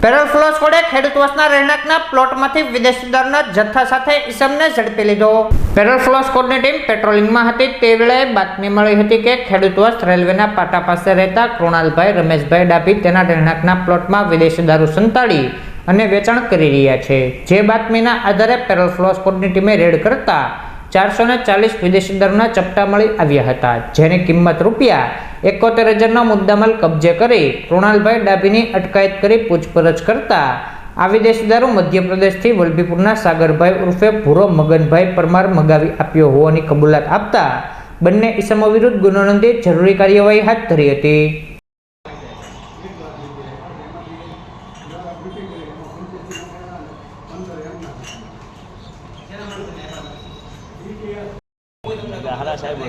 Parole flow સ્કોડે ખેડૂત વસના રહેણાંકના પ્લોટમાંથી વિદેશી દારૂના જથ્થા સાથે ઈસમને ઝડપી લીધો। પેરોલ ફ્લો સ્કોડની ટીમ પેટ્રોલિંગમાં હતી તે વેળાએ બાતમી મળી હતી કે ખેડૂત વસ રેલવેના પાટા પાસે રહેતા કૃણાલભાઈ રમેશભાઈ ડાભી તેના રહેણાંકના પ્લોટમાં વિદેશી દારૂ સંતાડી અને વેચાણ કરી રહ્યા છે। જે બાતમીના આધારે પેરોલ ફ્લો સ્કોડની ટીમે રેડ કરતા 440 વિદેશી દારૂના ચપટા મળી આવ્યા હતા, જેની કિંમત ₹71,000નો મુદ્દામાલ કબજે કરી કૃણાલભાઈ ડાભીની અટકાયત કરી પૂછપરછ કરતા આ વિદેશી દારૂ મધ્યપ્રદેશથી વલભીપુરના સાગરભાઈ ઉર્ફે ભૂરો મગનભાઈ પરમાર મગાવી આપ્યો હોવાની કબૂલાત આપતા બંને ઈસમો વિરુદ્ધ ગુનો નોંધી જરૂરી કાર્યવાહી હાથ ધરી હતી। હાલા સાહેબ